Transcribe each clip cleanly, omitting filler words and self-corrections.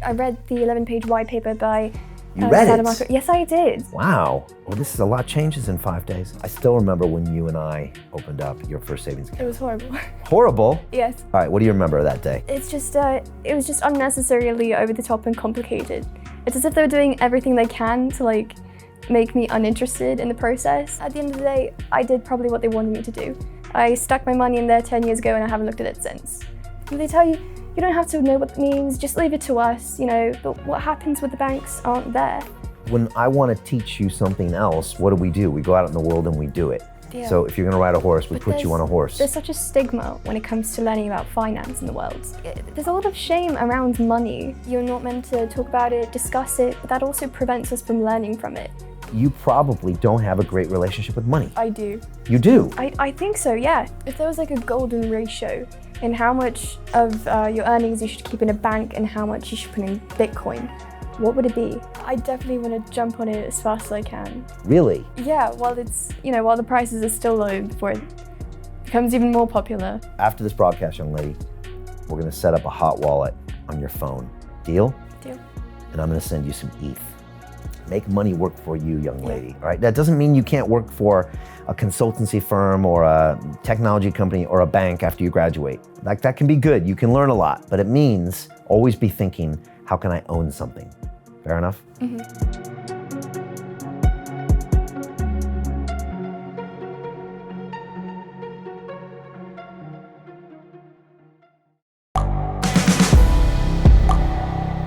I read the 11-page white paper by You read it? Saylor. Yes, I did. Wow. Well, this is a lot changes in 5 days. I still remember when you and I opened up your first savings account. It was horrible. Horrible? Yes. All right, what do you remember of that day? It was just unnecessarily over the top and complicated. It's as if they were doing everything they can to make me uninterested in the process. At the end of the day, I did probably what they wanted me to do. I stuck my money in there 10 years ago and I haven't looked at it since. And they tell you, you don't have to know what it means, just leave it to us, but what happens with the banks aren't there. When I want to teach you something else, what do? We go out in the world and we do it. Yeah. So if you're going to ride a horse, we put you on a horse. There's such a stigma when it comes to learning about finance in the world. There's a lot of shame around money. You're not meant to talk about it, discuss it, but that also prevents us from learning from it. You probably don't have a great relationship with money. I do. You do? I think so, yeah. If there was a golden ratio in how much of your earnings you should keep in a bank and how much you should put in Bitcoin, what would it be? I definitely want to jump on it as fast as I can. Really? Yeah, while the prices are still low before it becomes even more popular. After this broadcast, young lady, we're going to set up a hot wallet on your phone. Deal? Deal. And I'm going to send you some ETH. Make money work for you, young lady, all right? That doesn't mean you can't work for a consultancy firm or a technology company or a bank after you graduate. That can be good, you can learn a lot, but it means always be thinking, how can I own something? Fair enough? Mm-hmm.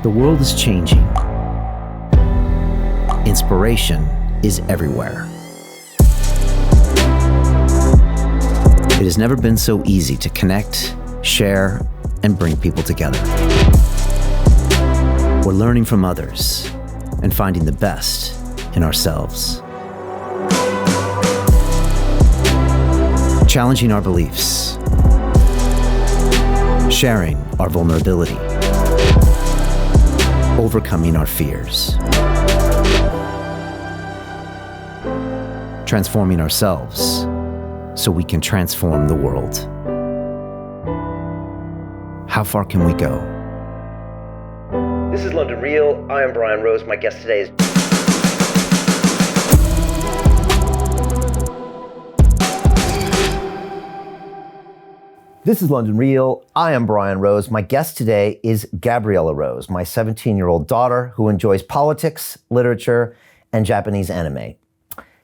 The world is changing. Inspiration is everywhere. It has never been so easy to connect, share, and bring people together. We're learning from others and finding the best in ourselves. Challenging our beliefs. Sharing our vulnerability. Overcoming our fears. Transforming ourselves so we can transform the world. How far can we go? This is London Real. I am Brian Rose. My guest today is... This is London Real. I am Brian Rose. My guest today is Gabriela Rose, my 17-year-old daughter who enjoys politics, literature, and Japanese anime.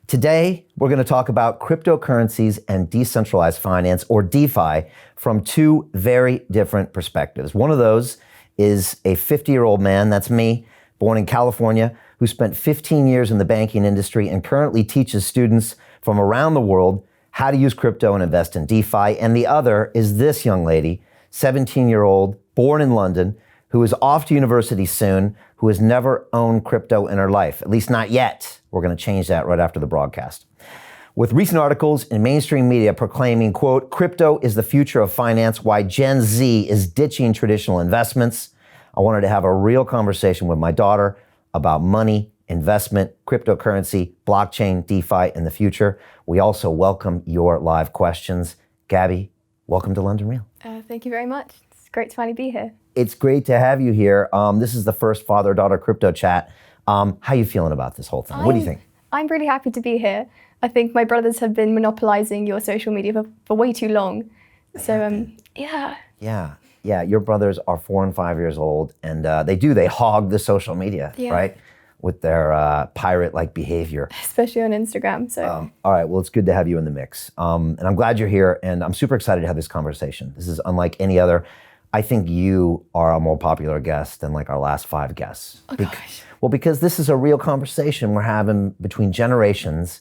Today, we're going to talk about cryptocurrencies and decentralized finance, or DeFi, from two very different perspectives. One of those is a 50-year-old man, that's me, born in California, who spent 15 years in the banking industry and currently teaches students from around the world how to use crypto and invest in DeFi. And the other is this young lady, 17-year-old, born in London, who is off to university soon, who has never owned crypto in her life, at least not yet. We're going to change that right after the broadcast. With recent articles in mainstream media proclaiming, quote, crypto is the future of finance, why Gen Z is ditching traditional investments, I wanted to have a real conversation with my daughter about money, investment, cryptocurrency, blockchain, DeFi in the future. We also welcome your live questions. Gabby, welcome to London Real. Thank you very much. It's great to finally be here. It's great to have you here. This is the first father-daughter crypto chat. How are you feeling about this whole thing? What do you think? I'm really happy to be here. I think my brothers have been monopolizing your social media for way too long. So, yeah. Yeah, your brothers are 4 and 5 years old, and they hog the social media, right? With their pirate-like behavior. Especially on Instagram, so. All right, well, it's good to have you in the mix. And I'm glad you're here, and I'm super excited to have this conversation. This is unlike any other. I think you are a more popular guest than our last 5 guests. Oh, gosh. Well, because this is a real conversation we're having between generations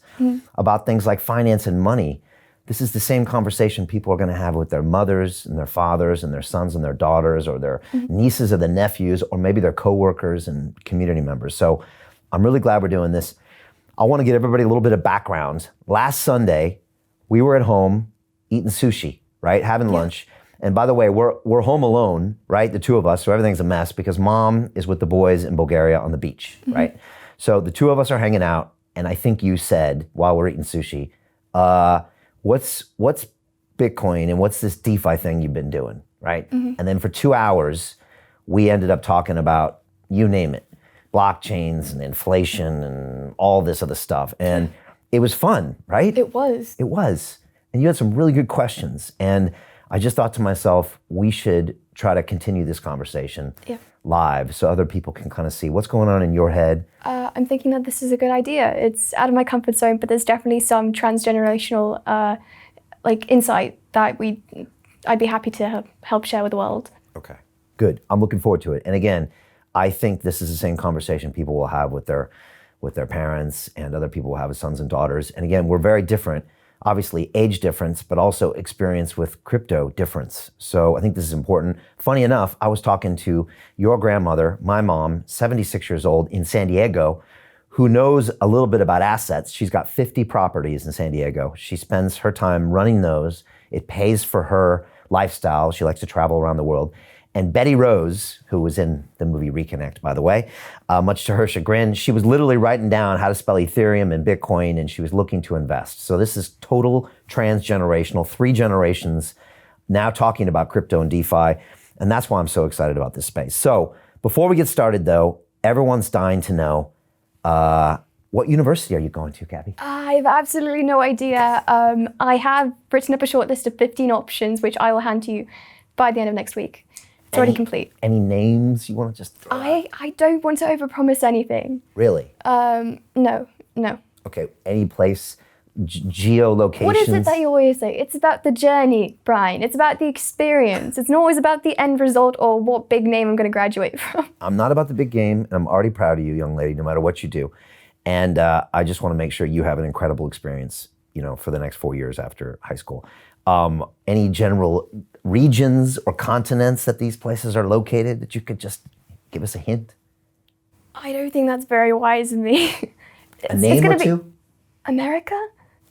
about things like finance and money. This is the same conversation people are going to have with their mothers and their fathers and their sons and their daughters or their nieces or their nephews or maybe their coworkers and community members. So I'm really glad we're doing this. I want to give everybody a little bit of background. Last Sunday, we were at home eating sushi, right? Having lunch. And by the way, we're home alone, right? The two of us, so everything's a mess because mom is with the boys in Bulgaria on the beach, right? So the two of us are hanging out, and I think you said while we're eating sushi, what's Bitcoin and what's this DeFi thing you've been doing, right? And then for 2 hours, we ended up talking about, you name it, blockchains and inflation and all this other stuff. And it was fun, right? It was. It was. And you had some really good questions. And I just thought to myself, we should try to continue this conversation live so other people can kind of see what's going on in your head. I'm thinking that this is a good idea. It's out of my comfort zone, but there's definitely some transgenerational insight that I'd be happy to help share with the world. Okay, good. I'm looking forward to it. And again, I think this is the same conversation people will have with their parents and other people will have with sons and daughters. And again, we're very different. Obviously age difference, but also experience with crypto difference. So I think this is important. Funny enough, I was talking to your grandmother, my mom, 76 years old in San Diego, who knows a little bit about assets. She's got 50 properties in San Diego. She spends her time running those. It pays for her lifestyle. She likes to travel around the world. And Betty Rose, who was in the movie Reconnect, by the way, much to her chagrin, she was literally writing down how to spell Ethereum and Bitcoin, and she was looking to invest. So this is total transgenerational, 3 generations now talking about crypto and DeFi, and that's why I'm so excited about this space. So before we get started, though, everyone's dying to know, what university are you going to, Gabby? I have absolutely no idea. I have written up a short list of 15 options, which I will hand to you by the end of next week. It's already complete. Any names you want to just throw out? I don't want to overpromise anything. Really? No. Okay, any place, geolocation? What is it that you always say? It's about the journey, Brian. It's about the experience. It's not always about the end result or what big name I'm going to graduate from. I'm not about the big game, and I'm already proud of you, young lady, no matter what you do. And I just want to make sure you have an incredible experience, for the next 4 years after high school. Any general regions or continents that these places are located that you could just give us a hint? I don't think that's very wise of me. A name or two? America?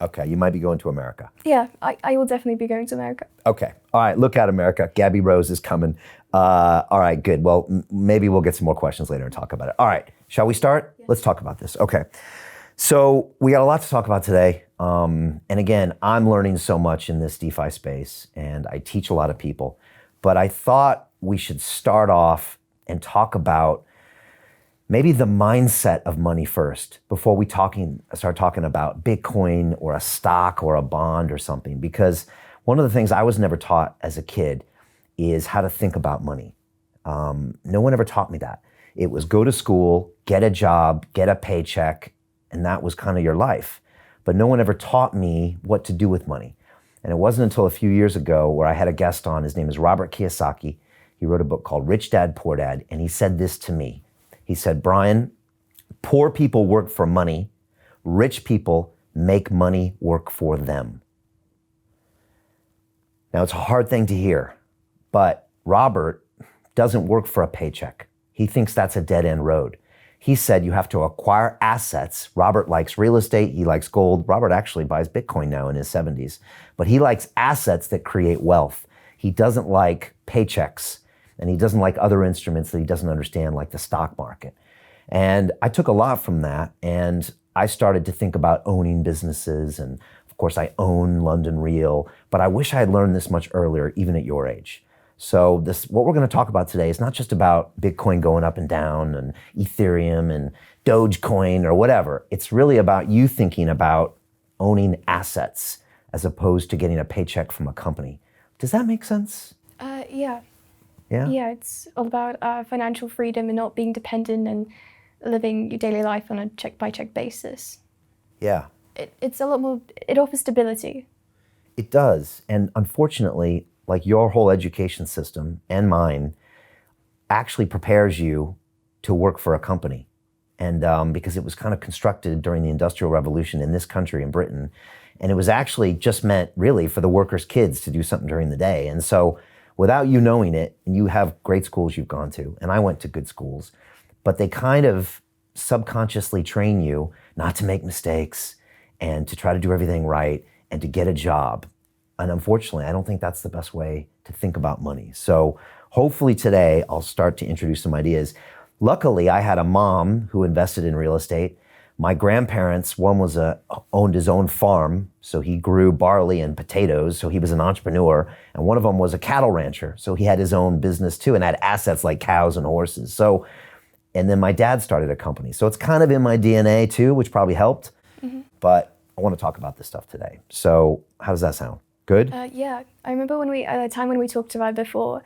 Okay, you might be going to America. Yeah, I will definitely be going to America. Okay, all right, look out, America. Gabby Rose is coming. All right, good. Well, maybe we'll get some more questions later and talk about it. All right, shall we start? Yeah. Let's talk about this. Okay, so we got a lot to talk about today. And again, I'm learning so much in this DeFi space, and I teach a lot of people. But I thought we should start off and talk about maybe the mindset of money first before we start talking about Bitcoin or a stock or a bond or something. Because one of the things I was never taught as a kid is how to think about money. No one ever taught me that. It was go to school, get a job, get a paycheck, and that was kind of your life. But no one ever taught me what to do with money. And it wasn't until a few years ago where I had a guest on. His name is Robert Kiyosaki. He wrote a book called Rich Dad, Poor Dad, and he said this to me. He said, Brian, poor people work for money. Rich people make money work for them. Now, it's a hard thing to hear, but Robert doesn't work for a paycheck. He thinks that's a dead-end road. He said you have to acquire assets. Robert likes real estate. He likes gold. Robert actually buys Bitcoin now in his 70s. But he likes assets that create wealth. He doesn't like paychecks. And he doesn't like other instruments that he doesn't understand, like the stock market. And I took a lot from that. And I started to think about owning businesses. And of course, I own London Real. But I wish I had learned this much earlier, even at your age. So what we're going to talk about today is not just about Bitcoin going up and down and Ethereum and Dogecoin or whatever. It's really about you thinking about owning assets as opposed to getting a paycheck from a company. Does that make sense? Yeah. Yeah? Yeah, it's all about financial freedom and not being dependent and living your daily life on a check-by-check basis. Yeah. It's a lot more, it offers stability. It does. And unfortunately, like your whole education system and mine actually prepares you to work for a company. And because it was kind of constructed during the Industrial Revolution in this country, in Britain. And it was actually just meant really for the workers' kids to do something during the day. And so without you knowing it, and you have great schools you've gone to, and I went to good schools, but they kind of subconsciously train you not to make mistakes and to try to do everything right and to get a job. And unfortunately, I don't think that's the best way to think about money. So hopefully today, I'll start to introduce some ideas. Luckily, I had a mom who invested in real estate, My grandparents, one owned his own farm, so he grew barley and potatoes, so he was an entrepreneur. And one of them was a cattle rancher, so he had his own business too and had assets like cows and horses. So, and then my dad started a company. So it's kind of in my DNA too, which probably helped. But I want to talk about this stuff today. So how does that sound? Good? Yeah, I remember at the time when we talked about it before,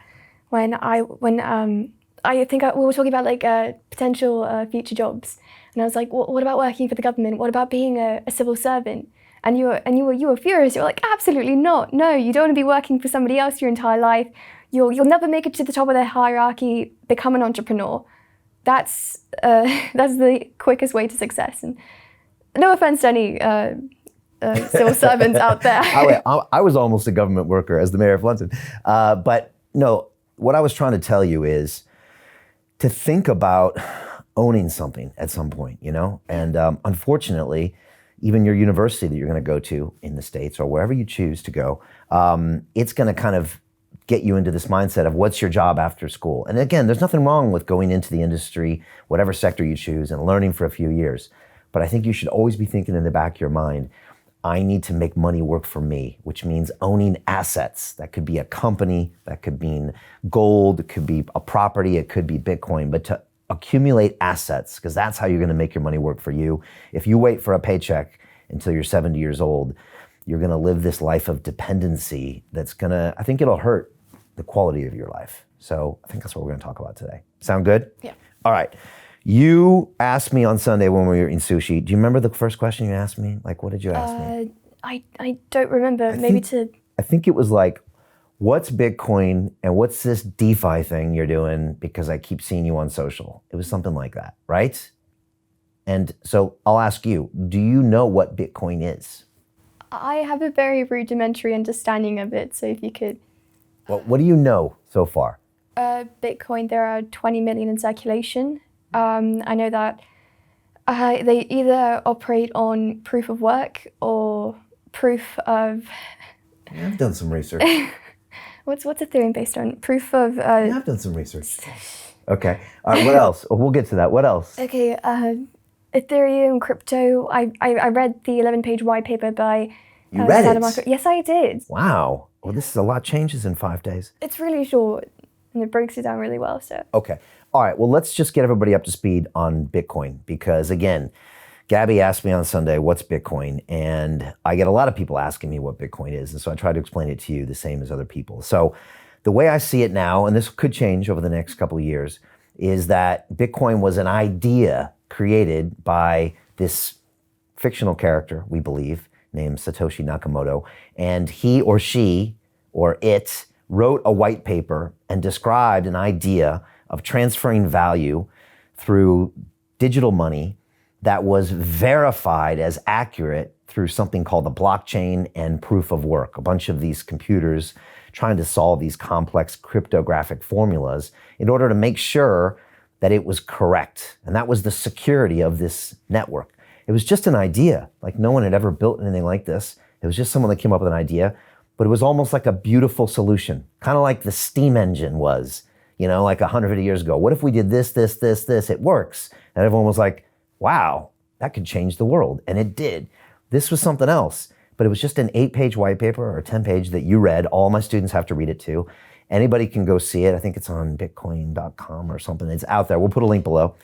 when I think we were talking about like potential future jobs. And I was like, what about working for the government? What about being a civil servant? And you were furious. You were like, absolutely not. No, you don't want to be working for somebody else your entire life. You'll never make it to the top of the hierarchy. Become an entrepreneur. That's the quickest way to success. And no offense to any civil servants out there. I was almost a government worker as the mayor of London. But no, what I was trying to tell you is to think about owning something at some point, you know? And unfortunately, even your university that you're going to go to in the States or wherever you choose to go, it's going to kind of get you into this mindset of what's your job after school. And again, there's nothing wrong with going into the industry, whatever sector you choose, and learning for a few years. But I think you should always be thinking in the back of your mind, I need to make money work for me, which means owning assets. That could be a company, that could mean gold, it could be a property, it could be Bitcoin, but to accumulate assets, because that's how you're going to make your money work for you. If you wait for a paycheck until you're 70 years old, you're going to live this life of dependency that's going to, I think it'll hurt the quality of your life. So I think that's what we're going to talk about today. Sound good? Yeah. All right. You asked me on Sunday when we were eating sushi. Do you remember the first question you asked me? Like, what did you ask me? I don't remember. I think it was like, what's Bitcoin and what's this DeFi thing you're doing because I keep seeing you on social? It was something like that, right? And so I'll ask you, do you know what Bitcoin is? I have a very rudimentary understanding of it, so if you could... Well, what do you know so far? Bitcoin, there are 20 million in circulation. I know that they either operate on proof of work or proof of... Yeah, I've done some research. What's Ethereum based on? Proof of... Yeah, I've done some research. Okay. All right, what else? We'll get to that. What else? Okay, Ethereum, crypto. I read the 11-page white paper by... You read it? Yes, I did. Wow. Well, this is a lot changes in 5 days. It's really short, and it breaks it down really well, so... Okay. All right, well, let's just get everybody up to speed on Bitcoin, because again, Gabby asked me on Sunday, what's Bitcoin? And I get a lot of people asking me what Bitcoin is, and so I try to explain it to you the same as other people. So the way I see it now, and this could change over the next couple of years, is that Bitcoin was an idea created by this fictional character, we believe, named Satoshi Nakamoto, and he or she, or it, wrote a white paper and described an idea of transferring value through digital money that was verified as accurate through something called the blockchain and proof of work, a bunch of these computers trying to solve these complex cryptographic formulas in order to make sure that it was correct. And that was the security of this network. It was just an idea. Like, no one had ever built anything like this. It was just someone that came up with an idea, but it was almost like a beautiful solution, kind of like the steam engine was, you know, like 150 years ago. What if we did this, this, this, this? It works. And everyone was like, wow, that could change the world. And it did. This was something else, but it was just an 8-page white paper or a 10-page that you read. All my students have to read it too. Anybody can go see it. I think it's on bitcoin.com or something. It's out there. We'll put a link below.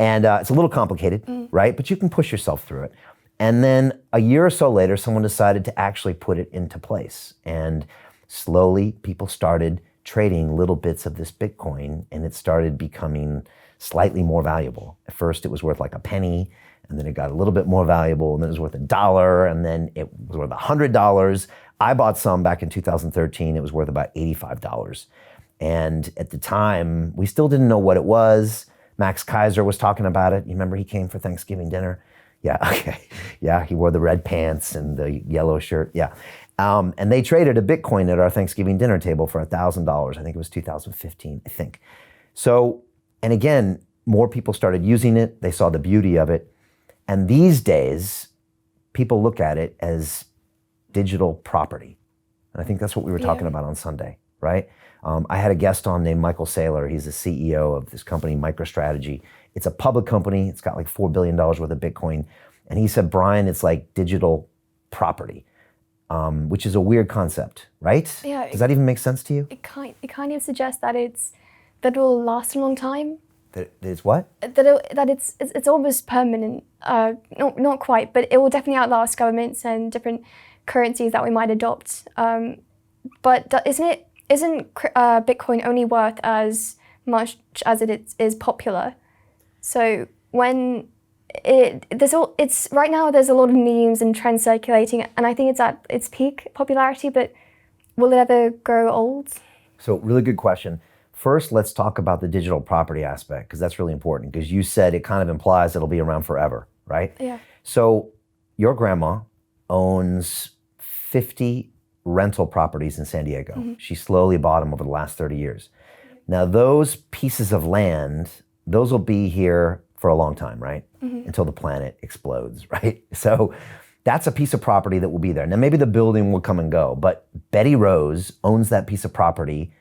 And it's a little complicated, right? But you can push yourself through it. And then a year or so later, someone decided to actually put it into place. And slowly people started trading little bits of this Bitcoin, and it started becoming slightly more valuable. At first it was worth like a penny, and then it got a little bit more valuable, and then it was worth $1, and then it was worth $100. I bought some back in 2013. It was worth about $85. And at the time, we still didn't know what it was. Max Kaiser was talking about it. You remember he came for Thanksgiving dinner? Yeah, okay. Yeah, he wore the red pants and the yellow shirt. Yeah. And they traded a Bitcoin at our Thanksgiving dinner table for $1,000. I think it was 2015, I think. So, and again, more people started using it. They saw the beauty of it. And these days, people look at it as digital property. And I think that's what we were talking about on Sunday. right? I had a guest on named Michael Saylor. He's the CEO of this company, MicroStrategy. It's a public company. It's got like $4 billion worth of Bitcoin. And he said, Brian, it's like digital property, which is a weird concept, right? Yeah. Does that even make sense to you? It kind of suggests that that it will last a long time. That it's what? That it's almost permanent. Not quite, but it will definitely outlast governments and different currencies that we might adopt. But isn't Bitcoin only worth as much as it is popular? So when it's right now, there's a lot of memes and trends circulating, and I think it's at its peak popularity. But will it ever grow old? So really good question. First, let's talk about the digital property aspect, because that's really important, because you said it kind of implies it'll be around forever, right? Yeah. So your grandma owns 50 rental properties in San Diego. Mm-hmm. She slowly bought them over the last 30 years. Now those pieces of land, those will be here for a long time, right? Mm-hmm. Until the planet explodes, right? So that's a piece of property that will be there. Now maybe the building will come and go, but Betty Rose owns that piece of property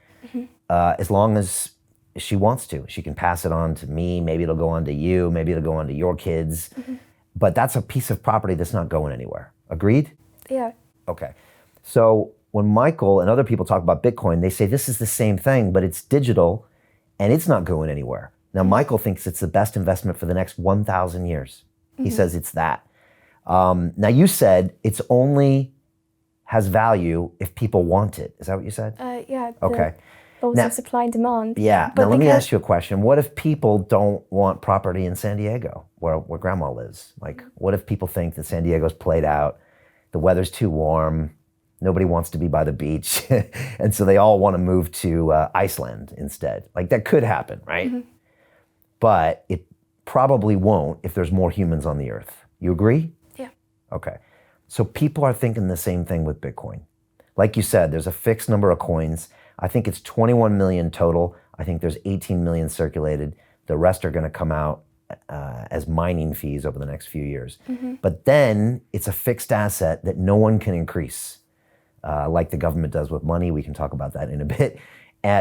as long as she wants to. She can pass it on to me, maybe it'll go on to you, maybe it'll go on to your kids. Mm-hmm. But that's a piece of property that's not going anywhere. Agreed? Yeah. Okay. So when Michael and other people talk about Bitcoin, they say this is the same thing, but it's digital and it's not going anywhere. Now, Michael thinks it's the best investment for the next 1,000 years. Mm-hmm. He says it's that. Now, you said it's only has value if people want it. Is that what you said? Yeah. Okay. Laws of supply and demand. Yeah. But now, let me ask you a question. What if people don't want property in San Diego, where Grandma lives? Like, what if people think that San Diego's played out, the weather's too warm, nobody wants to be by the beach, and so they all want to move to Iceland instead? Like, that could happen, right? Mm-hmm. But it probably won't if there's more humans on the earth. You agree? Yeah. Okay. So people are thinking the same thing with Bitcoin. Like you said, there's a fixed number of coins. I think it's 21 million total. I think there's 18 million circulated. The rest are going to come out as mining fees over the next few years. Mm-hmm. But then it's a fixed asset that no one can increase, like the government does with money. We can talk about that in a bit.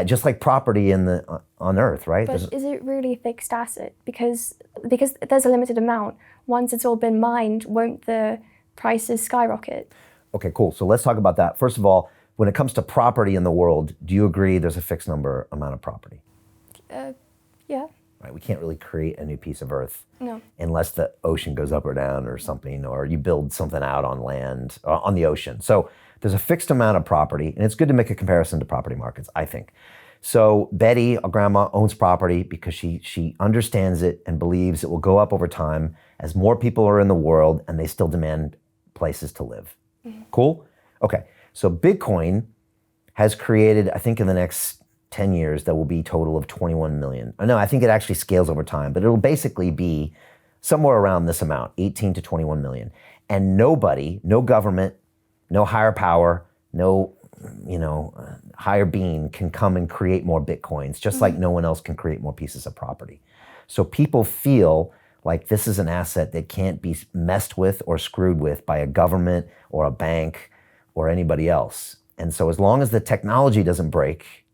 Just like property on Earth, right? But is it really a fixed asset? Because there's a limited amount. Once it's all been mined, won't the prices skyrocket? Okay, cool. So let's talk about that. First of all, when it comes to property in the world, do you agree there's a fixed amount of property? Yeah. Right, we can't really create a new piece of Earth unless the ocean goes up or down or something, or you build something out on land, on the ocean. So there's a fixed amount of property, and it's good to make a comparison to property markets, I think. So Betty, our grandma, owns property because she understands it and believes it will go up over time as more people are in the world and they still demand places to live. Mm-hmm. Cool? Okay, so Bitcoin has created, I think in the next 10 years, there will be a total of 21 million. No, I think it actually scales over time, but it'll basically be somewhere around this amount, 18 to 21 million. And nobody, no government, no higher power, no higher being can come and create more Bitcoins, just like no one else can create more pieces of property. So people feel like this is an asset that can't be messed with or screwed with by a government or a bank or anybody else. And so as long as the technology doesn't break,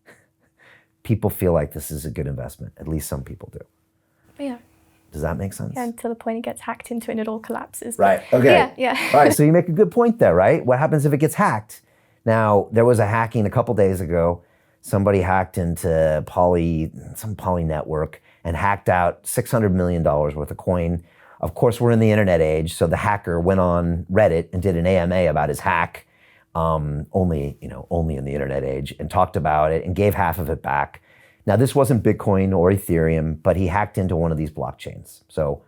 people feel like this is a good investment. At least some people do. Yeah. Does that make sense? Yeah, until the point it gets hacked into and it all collapses. Right, okay. Yeah. All right, so you make a good point there, right? What happens if it gets hacked? Now, there was a hacking a couple days ago. Somebody hacked into some Poly network and hacked out $600 million worth of coin. Of course, we're in the internet age, so the hacker went on Reddit and did an AMA about his hack, only in the internet age, and talked about it and gave half of it back. Now, this wasn't Bitcoin or Ethereum, but he hacked into one of these blockchains. So,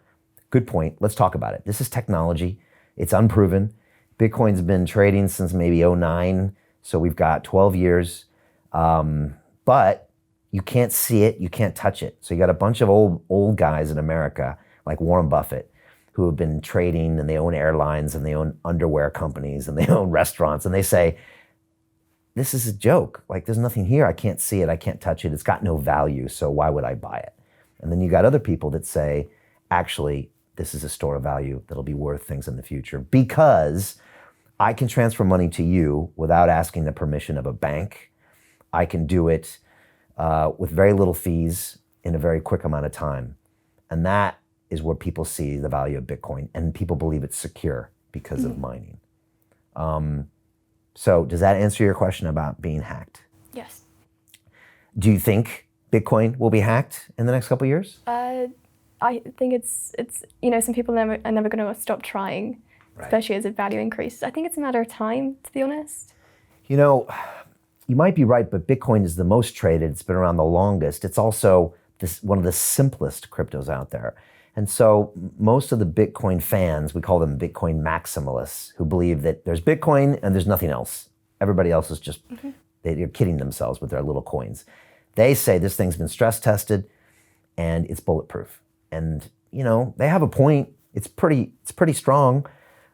good point. Let's talk about it. This is technology. It's unproven. Bitcoin's been trading since maybe 2009, so we've got 12 years. But you can't see it, you can't touch it. So you got a bunch of old guys in America, like Warren Buffett, who have been trading, and they own airlines, and they own underwear companies, and they own restaurants, and they say, this is a joke. Like, there's nothing here. I can't see it. I can't touch it. It's got no value. So why would I buy it? And then you got other people that say, actually, this is a store of value that'll be worth things in the future because I can transfer money to you without asking the permission of a bank. I can do it with very little fees in a very quick amount of time. And that is where people see the value of Bitcoin, and people believe it's secure because of mining. So does that answer your question about being hacked? Yes. Do you think Bitcoin will be hacked in the next couple of years? I think it's some people are never going to stop trying, especially as the value increases. I think it's a matter of time, to be honest. You know, you might be right, but Bitcoin is the most traded. It's been around the longest. It's also one of the simplest cryptos out there. And so most of the Bitcoin fans, we call them Bitcoin maximalists, who believe that there's Bitcoin and there's nothing else. Everybody else is just, they're kidding themselves with their little coins. They say this thing's been stress tested and it's bulletproof. And, they have a point. It's pretty strong.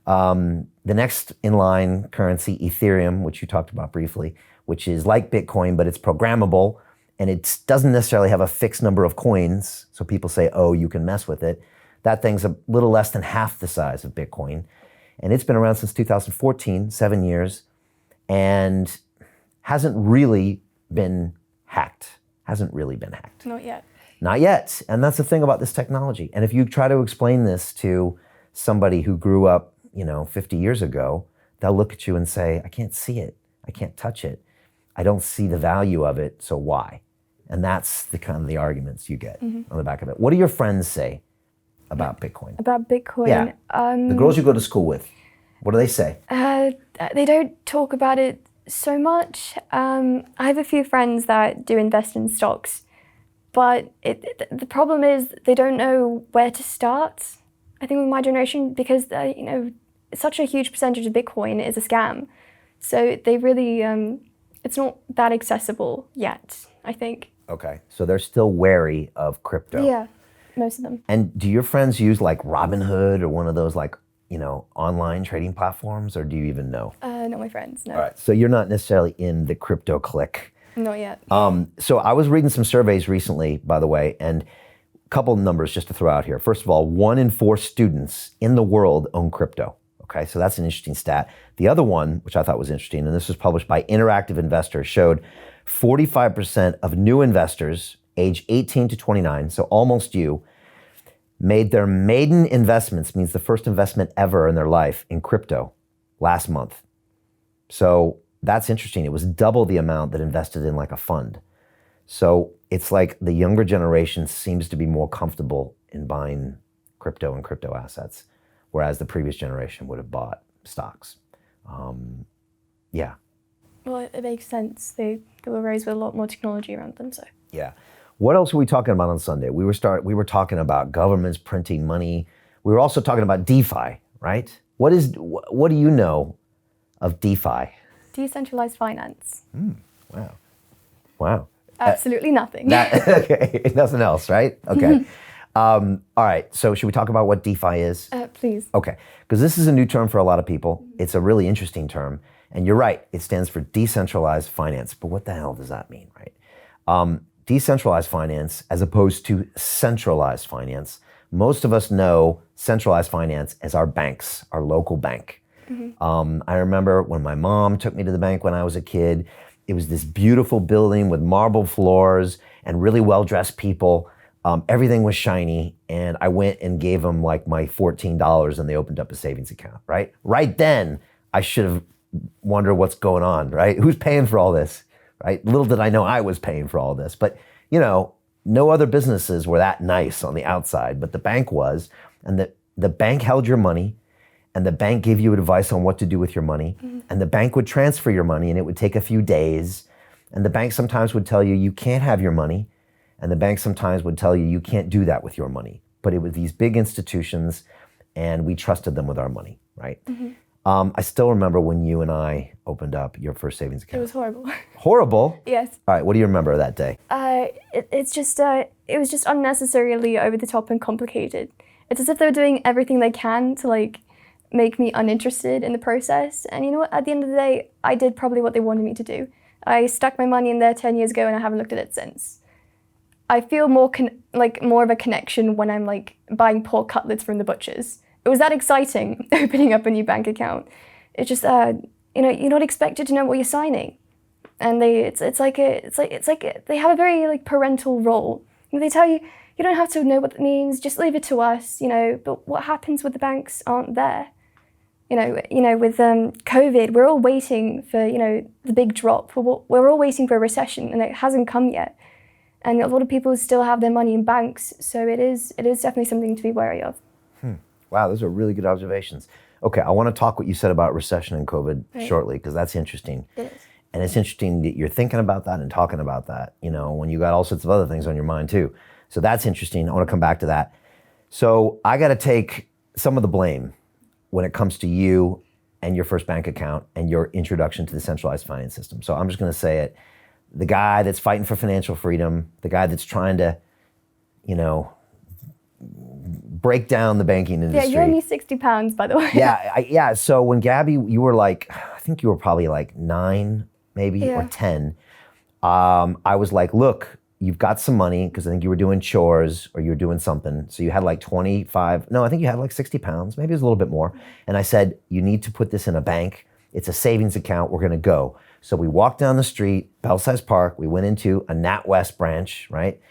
The next in-line currency, Ethereum, which you talked about briefly, which is like Bitcoin, but it's programmable. And it doesn't necessarily have a fixed number of coins. So people say, oh, you can mess with it. That thing's a little less than half the size of Bitcoin. And it's been around since 2014, 7 years, and hasn't really been hacked. Not yet. Not yet. And that's the thing about this technology. And if you try to explain this to somebody who grew up, 50 years ago, they'll look at you and say, I can't see it. I can't touch it. I don't see the value of it. So why? And that's the kind of the arguments you get on the back of it. What do your friends say about Bitcoin? About Bitcoin? Yeah. The girls you go to school with, what do they say? They don't talk about it so much. I have a few friends that do invest in stocks, but the problem is they don't know where to start. I think with my generation, because such a huge percentage of Bitcoin is a scam. So they really, it's not that accessible yet, I think. Okay, so they're still wary of crypto. Yeah, most of them. And do your friends use like Robinhood or one of those online trading platforms, or do you even know? Not my friends, no. All right, so you're not necessarily in the crypto clique. Not yet. So I was reading some surveys recently, by the way, and a couple of numbers just to throw out here. First of all, 1 in 4 students in the world own crypto. Okay, so that's an interesting stat. The other one, which I thought was interesting, and this was published by Interactive Investor, showed 45% of new investors age 18 to 29, so almost you, made their maiden investments, means the first investment ever in their life, in crypto last month. So that's interesting. It was double the amount that invested in like a fund. So it's like the younger generation seems to be more comfortable in buying crypto and crypto assets, whereas the previous generation would have bought stocks. Yeah. Well, it makes sense. They were raised with a lot more technology around them, so. Yeah. What else were we talking about on Sunday? We were talking about governments printing money. We were also talking about DeFi, right? What do you know of DeFi? Decentralized finance. Wow. Absolutely nothing. Okay, nothing else, right? Okay. All right, so should we talk about what DeFi is? Please. Okay, because this is a new term for a lot of people. It's a really interesting term. And you're right, it stands for decentralized finance. But what the hell does that mean, right? Decentralized finance as opposed to centralized finance. Most of us know centralized finance as our banks, our local bank. I remember when my mom took me to the bank when I was a kid, it was this beautiful building with marble floors and really well-dressed people. Everything was shiny, and I went and gave them like my $14 and they opened up a savings account, right? Right then, I should have wondered what's going on, right? Who's paying for all this, right? Little did I know I was paying for all this. But, no other businesses were that nice on the outside, but the bank was. And the bank held your money, and the bank gave you advice on what to do with your money. And the bank would transfer your money, and it would take a few days. And the bank sometimes would tell you, you can't have your money. And the bank sometimes would tell you, you can't do that with your money. But it was these big institutions, and we trusted them with our money, right? I still remember when you and I opened up your first savings account. It was horrible. Horrible? Yes. All right, what do you remember of that day? It was just unnecessarily over the top and complicated. It's as if they were doing everything they can to make me uninterested in the process. And you know what? At the end of the day, I did probably what they wanted me to do. I stuck my money in there 10 years ago, and I haven't looked at it since. I feel more of a connection when I'm buying pork cutlets from the butchers. It was that exciting opening up a new bank account. It's just you're not expected to know what you're signing. and they have a very like parental role. And they tell you, you don't have to know what it means, just leave it to us, but what happens with the banks aren't there. With COVID, we're all waiting for, the big drop. We're all waiting for a recession, and it hasn't come yet. And a lot of people still have their money in banks, so it is definitely something to be wary of. Wow, those are really good observations. Okay, I want to talk what you said about recession and COVID shortly, because that's interesting. It is. And it's interesting that you're thinking about that and talking about that, when you got all sorts of other things on your mind too. So that's interesting. I want to come back to that. So I got to take some of the blame when it comes to you and your first bank account and your introduction to the centralized finance system. So I'm just going to say it. The guy that's fighting for financial freedom, the guy that's trying to, break down the banking industry. Yeah, you're only 60 pounds, by the way. Yeah. So when Gabby, you were like, I think you were probably like 9, maybe, or 10. I was like, look, you've got some money, because I think you were doing chores or you were doing something. So you had like 25, no, I think you had like 60 pounds, maybe it was a little bit more. And I said, you need to put this in a bank. It's a savings account. We're going to go. So we walked down the street, Belsize Park. We went into a NatWest branch, right?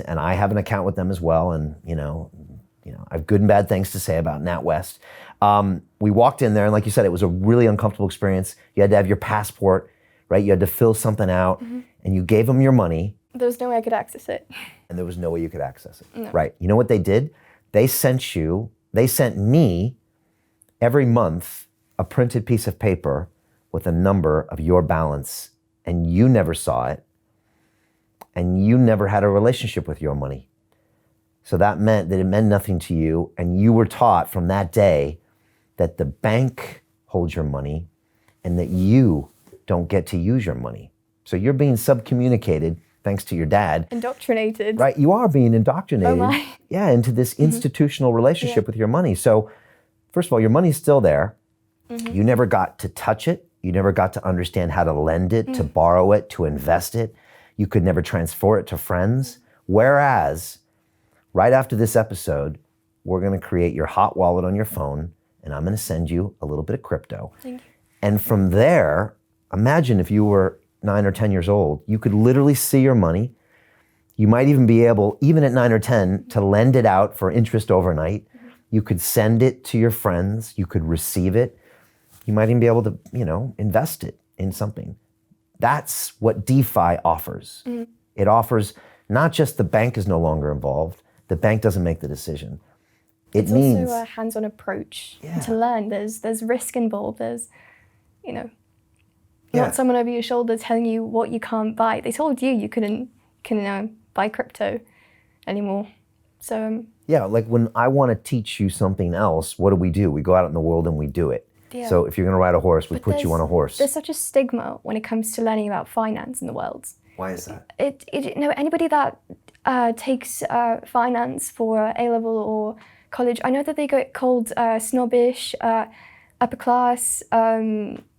And I have an account with them as well. And, I have good and bad things to say about NatWest. We walked in there, and like you said, it was a really uncomfortable experience. You had to have your passport, right? You had to fill something out, and you gave them your money. There was no way I could access it. And there was no way you could access it. No. Right. You know what they did? They sent me every month a printed piece of paper with a number of your balance, and you never saw it, and you never had a relationship with your money. So that meant that it meant nothing to you, and you were taught from that day that the bank holds your money and that you don't get to use your money. So you're being subcommunicated, thanks to your dad. Indoctrinated. Right, you are being indoctrinated. Oh my. Yeah, into this institutional relationship with your money. So first of all, your money's still there. You never got to touch it. You never got to understand how to lend it, to borrow it, to invest it. You could never transfer it to friends. Whereas, right after this episode, we're going to create your hot wallet on your phone, and I'm going to send you a little bit of crypto. Thank you. And from there, imagine if you were 9 or 10 years old, you could literally see your money. You might even be able, even at 9 or 10, to lend it out for interest overnight. You could send it to your friends. You could receive it. You might even be able to, invest it in something. That's what DeFi offers. It offers not just the bank is no longer involved. The bank doesn't make the decision. It's also a hands-on approach to learn. There's risk involved. There's, not someone over your shoulder telling you what you can't buy. They told you couldn't buy crypto anymore. So yeah, like when I want to teach you something else, what do? We go out in the world and we do it. Yeah. So if you're going to ride a horse, we put you on a horse. There's such a stigma when it comes to learning about finance in the world. Why is that? Anybody that takes finance for A-level or college, I know that they get called snobbish, upper class,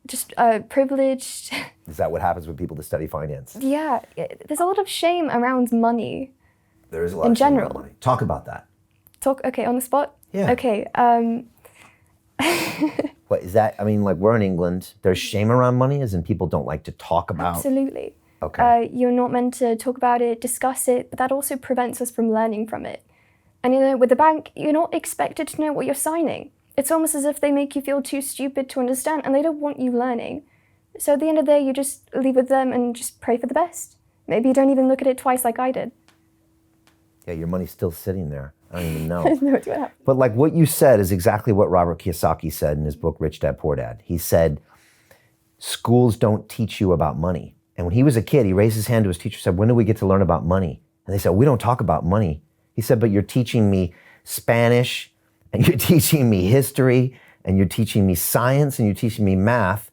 just privileged. Is that what happens with people that study finance? Yeah, there's a lot of shame around money. There is a lot of shame around money. Talk about that. Okay, on the spot? Yeah. Okay. What is that? I mean, like we're in England. There's shame around money, as in people don't like to talk about. Absolutely. Okay. You're not meant to talk about it, discuss it, but that also prevents us from learning from it. And with the bank, you're not expected to know what you're signing. It's almost as if they make you feel too stupid to understand, and they don't want you learning. So at the end of the day, you just leave with them and just pray for the best. Maybe you don't even look at it twice like I did. Yeah, your money's still sitting there. I don't even know. I have no idea what happened. But like what you said is exactly what Robert Kiyosaki said in his book, Rich Dad, Poor Dad. He said, schools don't teach you about money. And when he was a kid, he raised his hand to his teacher and said, when do we get to learn about money? And they said, we don't talk about money. He said, but you're teaching me Spanish, and you're teaching me history, and you're teaching me science, and you're teaching me math.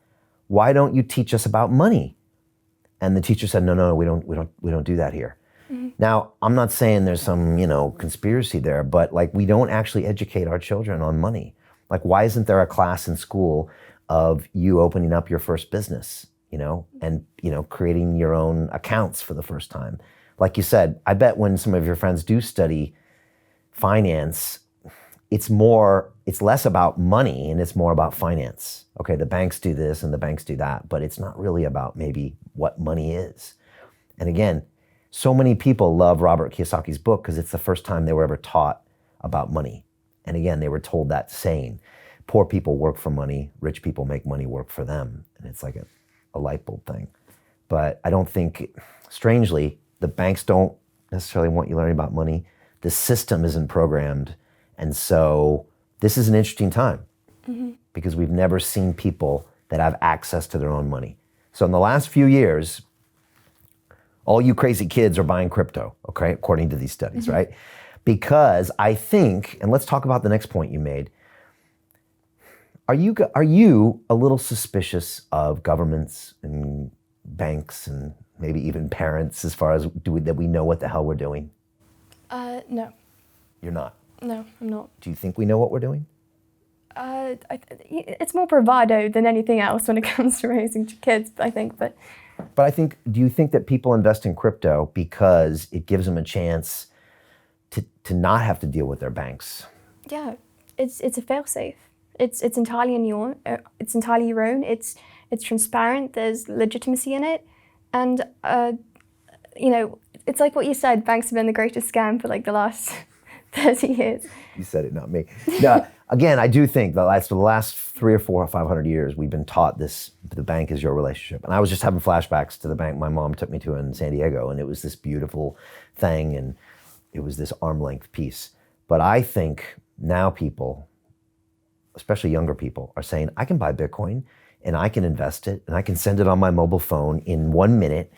Why don't you teach us about money? And the teacher said, no, we don't do that here. Mm-hmm. Now, I'm not saying there's some, conspiracy there, but like we don't actually educate our children on money. Like, why isn't there a class in school of you opening up your first business, and, creating your own accounts for the first time? Like you said, I bet when some of your friends do study finance, it's more it's less about money and it's more about finance. Okay, the banks do this and the banks do that, but it's not really about maybe what money is. And again, so many people love Robert Kiyosaki's book because it's the first time they were ever taught about money. And again, they were told that saying, poor people work for money, rich people make money work for them. And it's like a light bulb thing. But I don't think, strangely, the banks don't necessarily want you learning about money. The system isn't programmed. And so this is an interesting time because we've never seen people that have access to their own money. So in the last few years, all you crazy kids are buying crypto, okay, according to these studies, right? Because I think, and let's talk about the next point you made, are you a little suspicious of governments and banks and maybe even parents as far as that we know what the hell we're doing? No. You're not? No, I'm not. Do you think we know what we're doing? It's more bravado than anything else when it comes to raising kids, I think. But I think, do you think that people invest in crypto because it gives them a chance to not have to deal with their banks? Yeah, it's a failsafe. It's entirely on your it's entirely your own. It's transparent. There's legitimacy in it, and it's like what you said. Banks have been the greatest scam for like the last 30 years. You said it, not me. No, again, I do think that for the last 300 or 400 or 500 years, we've been taught this: the bank is your relationship. And I was just having flashbacks to the bank my mom took me to in San Diego, and it was this beautiful thing, and it was this arm length piece. But I think now people, especially younger people, are saying, I can buy Bitcoin and I can invest it and I can send it on my mobile phone in 1 minute,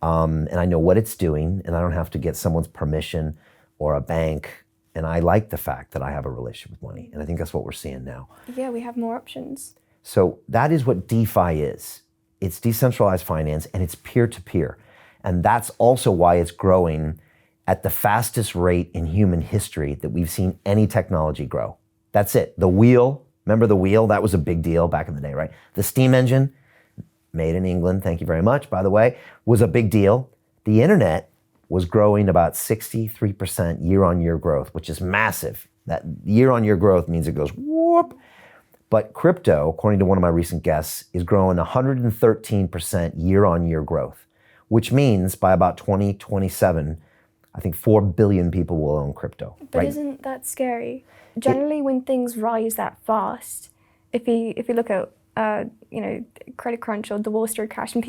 and I know what it's doing, and I don't have to get someone's permission or a bank. And I like the fact that I have a relationship with money. And I think that's what we're seeing now. Yeah, we have more options. So that is what DeFi is. It's decentralized finance and it's peer-to-peer. And that's also why it's growing at the fastest rate in human history that we've seen any technology grow. That's it. The wheel, remember the wheel? That was a big deal back in the day, right? The steam engine, made in England, thank you very much, by the way, was a big deal. The internet was growing about 63% year-on-year growth, which is massive. That year-on-year growth means it goes whoop. But crypto, according to one of my recent guests, is growing 113% year-on-year growth, which means by about 2027, I think 4 billion people will own crypto. But right? Isn't that scary? Generally, when things rise that fast, if you look at credit crunch or the Wall Street crash, and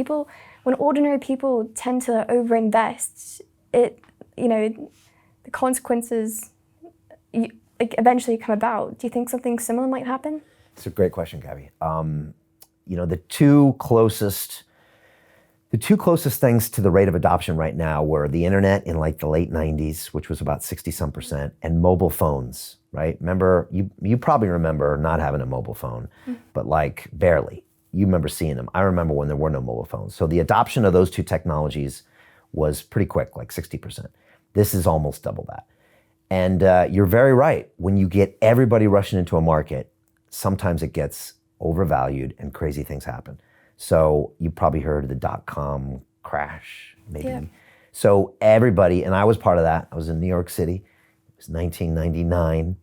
when ordinary people tend to overinvest, the consequences eventually come about. Do you think something similar might happen? It's a great question, Gabby. The two closest things to the rate of adoption right now were the internet in like the late 90s, which was about 60-some%, and mobile phones, right? Remember, you probably remember not having a mobile phone, but like barely. You remember seeing them. I remember when there were no mobile phones. So the adoption of those two technologies was pretty quick, like 60%. This is almost double that. And you're very right. When you get everybody rushing into a market, sometimes it gets overvalued and crazy things happen. So you probably heard of the .com crash, maybe. Yeah. So everybody, and I was part of that. I was in New York City. It was 1999.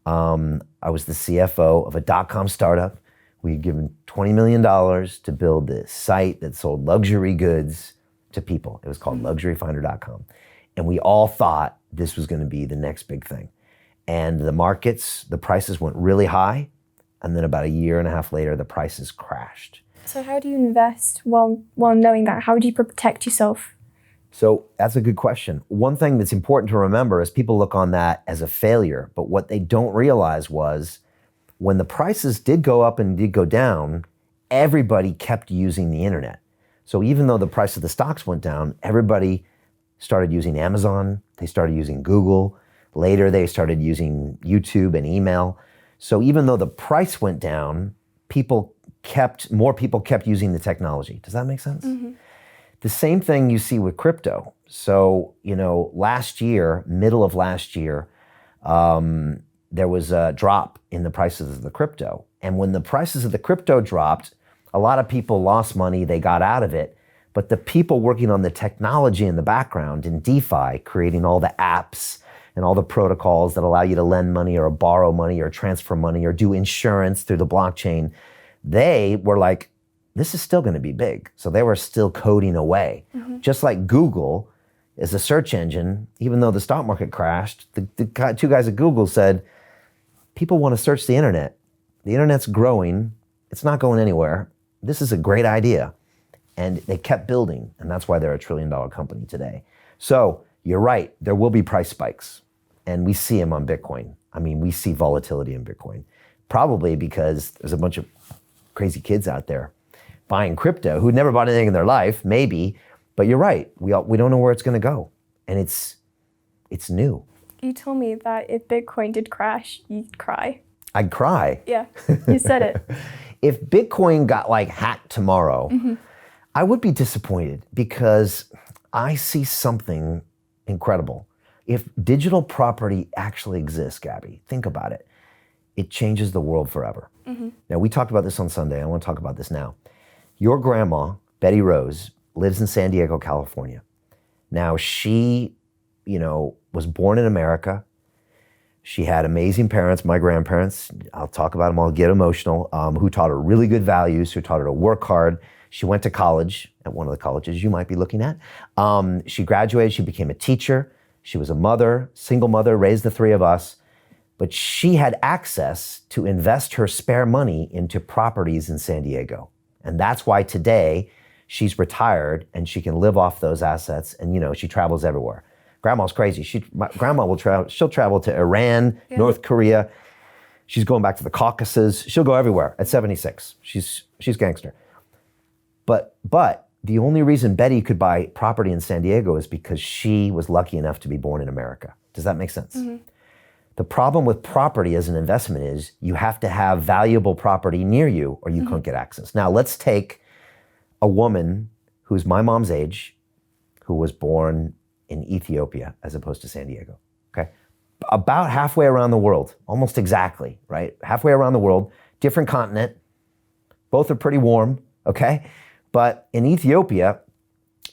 I was the CFO of a .com startup. We had given $20 million to build this site that sold luxury goods to people. It was called luxuryfinder.com. And we all thought this was going to be the next big thing. And the prices went really high. And then about a year and a half later, the prices crashed. So how do you invest while knowing that? How do you protect yourself? So that's a good question. One thing that's important to remember is people look on that as a failure, but what they don't realize was when the prices did go up and did go down, everybody kept using the internet. So even though the price of the stocks went down, everybody started using Amazon, they started using Google, later they started using YouTube and email. So even though the price went down, more people kept using the technology. Does that make sense? Mm-hmm. The same thing you see with crypto. So, last year, middle of last year, there was a drop in the prices of the crypto. And when the prices of the crypto dropped, a lot of people lost money, they got out of it. But the people working on the technology in the background in DeFi, creating all the apps and all the protocols that allow you to lend money or borrow money or transfer money or do insurance through the blockchain, they were like, this is still going to be big. So they were still coding away. Just like Google is a search engine, even though the stock market crashed, the two guys at Google said, people want to search the internet. The internet's growing. It's not going anywhere. This is a great idea. And they kept building. And that's why they're a $1 trillion company today. So you're right. There will be price spikes. And we see them on Bitcoin. I mean, we see volatility in Bitcoin. Probably because there's a bunch of crazy kids out there buying crypto who'd never bought anything in their life, maybe. But you're right. We don't know where it's going to go. And it's new. You told me that if Bitcoin did crash, you'd cry. I'd cry. Yeah, you said it. If Bitcoin got like hacked tomorrow, I would be disappointed because I see something incredible. If digital property actually exists, Gabby, think about it. It changes the world forever. Now, we talked about this on Sunday. I want to talk about this now. Your grandma, Betty Rose, lives in San Diego, California. Now, she, was born in America. She had amazing parents, my grandparents. I'll talk about them, I'll get emotional, who taught her really good values, who taught her to work hard. She went to college at one of the colleges you might be looking at. She graduated, she became a teacher. She was a mother, single mother, raised the three of us. But she had access to invest her spare money into properties in San Diego. And that's why today she's retired and she can live off those assets. And she travels everywhere. Grandma's crazy. Grandma will travel. She'll travel to Iran, North Korea. She's going back to the Caucasus. She'll go everywhere at 76. She's gangster. But the only reason Betty could buy property in San Diego is because she was lucky enough to be born in America. Does that make sense? The problem with property as an investment is you have to have valuable property near you or you can't get access. Now, let's take a woman who's my mom's age, who was born in Ethiopia as opposed to San Diego, okay? About halfway around the world, almost exactly, right? Halfway around the world, different continent, both are pretty warm, okay? But in Ethiopia,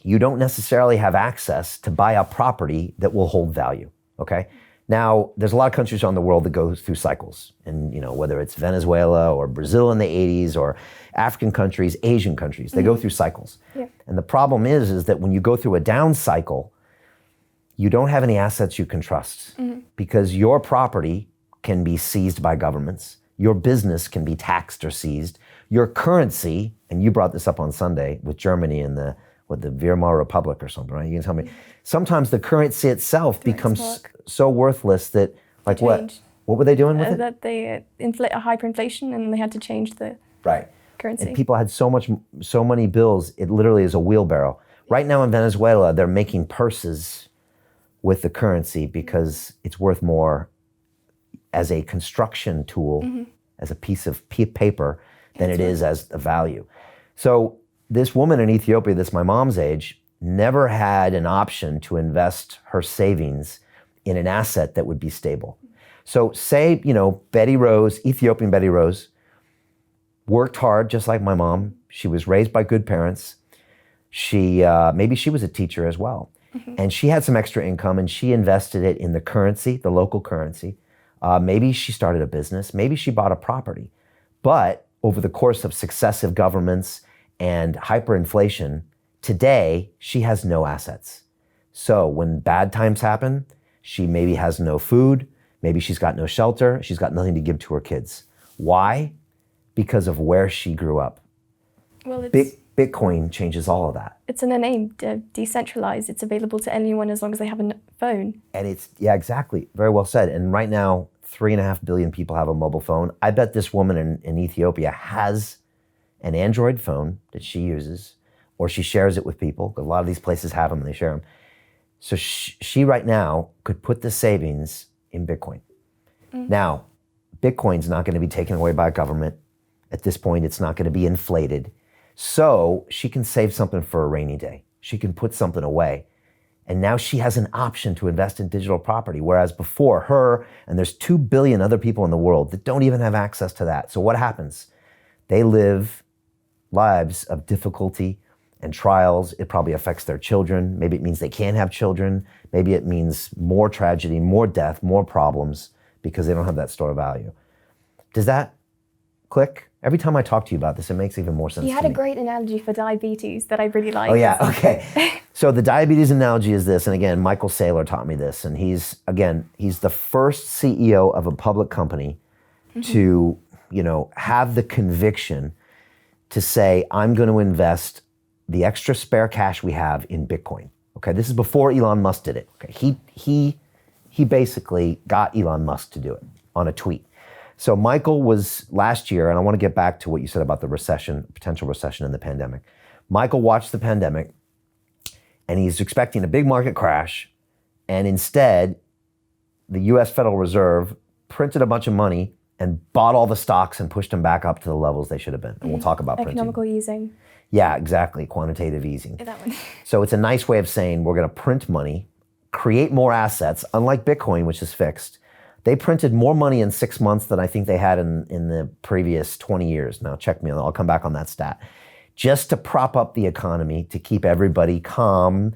you don't necessarily have access to buy a property that will hold value, okay? Now, there's a lot of countries around the world that go through cycles. And, whether it's Venezuela or Brazil in the 80s or African countries, Asian countries, they go through cycles. Yeah. And the problem is that when you go through a down cycle, you don't have any assets you can trust because your property can be seized by governments. Your business can be taxed or seized. Your currency, and you brought this up on Sunday with Germany and the Weimar Republic or something, right? You can tell me. Sometimes the currency itself becomes so worthless that, like what? What were they doing with it? That they inflate a hyperinflation and they had to change the currency. And people had so many bills, it literally is a wheelbarrow. Right now in Venezuela, they're making purses with the currency because it's worth more as a construction tool, as a piece of paper, than it is as a value. So this woman in Ethiopia that's my mom's age never had an option to invest her savings in an asset that would be stable. So say, Betty Rose, Ethiopian Betty Rose, worked hard just like my mom. She was raised by good parents. Maybe she was a teacher as well. And she had some extra income and she invested it in the currency, the local currency. Maybe she started a business. Maybe she bought a property. But over the course of successive governments and hyperinflation, today she has no assets. So when bad times happen, she maybe has no food, maybe she's got no shelter, she's got nothing to give to her kids. Why? Because of where she grew up. Well, Bitcoin changes all of that. It's in the name, decentralized. It's available to anyone as long as they have a phone. And exactly. Very well said. And right now, 3.5 billion people have a mobile phone. I bet this woman in Ethiopia has an Android phone that she uses, or she shares it with people. A lot of these places have them and they share them. So she right now could put the savings in Bitcoin. Now, Bitcoin's not going to be taken away by a government. At this point, it's not going to be inflated. So she can save something for a rainy day. She can put something away. And now she has an option to invest in digital property, whereas before her, and there's 2 billion other people in the world that don't even have access to that. So what happens? They live lives of difficulty and trials. It probably affects their children. Maybe it means they can't have children. Maybe it means more tragedy, more death, more problems because they don't have that store of value. Does that click? Every time I talk to you about this, it makes even more sense to me. You had a great analogy for diabetes that I really liked. Oh yeah, okay. So the diabetes analogy is this, and again, Michael Saylor taught me this, and he's the first CEO of a public company to, have the conviction to say, I'm going to invest the extra spare cash we have in Bitcoin. Okay, this is before Elon Musk did it. Okay, he basically got Elon Musk to do it on a tweet. So Michael was last year, and I want to get back to what you said about the recession, potential recession and the pandemic. Michael watched the pandemic, and he's expecting a big market crash, and instead, the US Federal Reserve printed a bunch of money and bought all the stocks and pushed them back up to the levels they should have been. And we'll talk about economical printing. easing. Yeah, exactly, quantitative easing. That one. So it's a nice way of saying we're going to print money, create more assets, unlike Bitcoin, which is fixed. They printed more money in 6 months than I think they had in the previous 20 years. Now, check me on that. I'll come back on that stat. Just to prop up the economy, to keep everybody calm,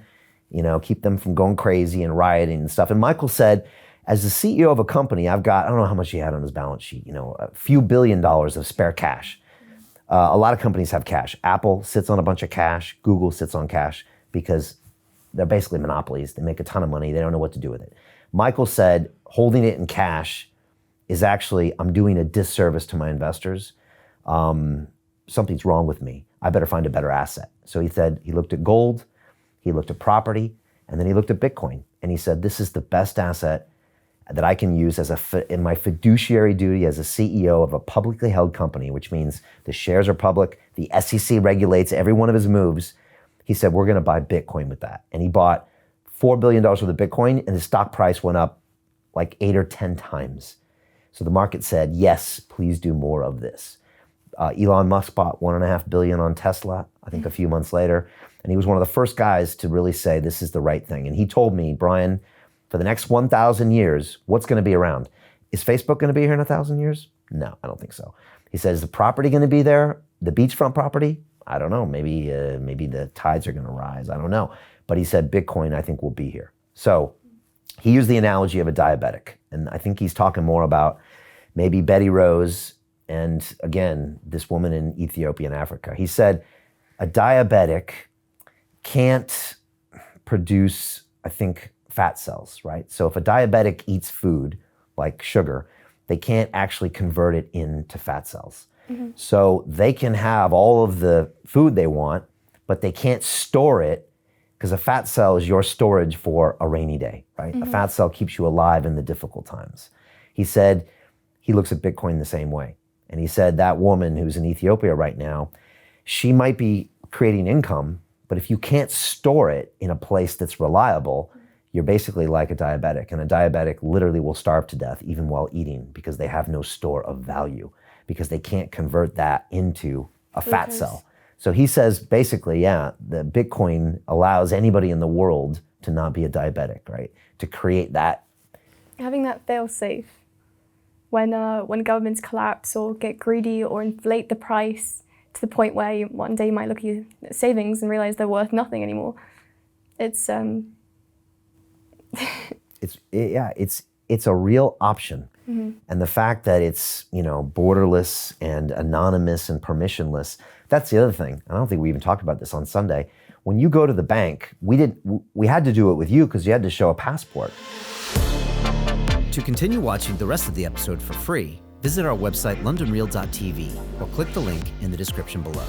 keep them from going crazy and rioting and stuff. And Michael said, as the CEO of a company, I've got, I don't know how much he had on his balance sheet, a few $1 billion of spare cash. A lot of companies have cash. Apple sits on a bunch of cash. Google sits on cash because they're basically monopolies. They make a ton of money. They don't know what to do with it. Michael said, holding it in cash is actually, I'm doing a disservice to my investors. Something's wrong with me. I better find a better asset. So he said, he looked at gold, he looked at property, and then he looked at Bitcoin. And he said, this is the best asset that I can use in my fiduciary duty as a CEO of a publicly held company, which means the shares are public, the SEC regulates every one of his moves. He said, we're gonna buy Bitcoin with that. And he bought $4 billion worth of Bitcoin, and his stock price went up like 8 or 10 times. So the market said, yes, please do more of this. Elon Musk bought $1.5 billion on Tesla, I think a few months later. And he was one of the first guys to really say, this is the right thing. And he told me, Brian, for the next 1,000 years, what's going to be around? Is Facebook going to be here in 1,000 years? No, I don't think so. He says, is the property going to be there? The beachfront property? I don't know. Maybe the tides are going to rise. I don't know. But he said, Bitcoin, I think, will be here. So he used the analogy of a diabetic. And I think he's talking more about maybe Betty Rose and, again, this woman in Ethiopia and Africa. He said, a diabetic can't produce, I think, fat cells, right? So if a diabetic eats food like sugar, they can't actually convert it into fat cells. Mm-hmm. So they can have all of the food they want, but they can't store it because a fat cell is your storage for a rainy day, right? Mm-hmm. A fat cell keeps you alive in the difficult times. He said he looks at Bitcoin the same way. And he said that woman who's in Ethiopia right now, she might be creating income, but if you can't store it in a place that's reliable, you're basically like a diabetic. And a diabetic literally will starve to death even while eating because they have no store of value, because they can't convert that into a fat cell. So he says basically, yeah, the Bitcoin allows anybody in the world to not be a diabetic, right? To create that. Having that fail safe when governments collapse or get greedy or inflate the price to the point where one day you might look at your savings and realize they're worth nothing anymore. It's a real option. Mm-hmm. And the fact that it's, borderless and anonymous and permissionless, that's the other thing. I don't think we even talked about this on Sunday. When you go to the bank, we had to do it with you because you had to show a passport. To continue watching the rest of the episode for free, visit our website londonreal.tv or click the link in the description below.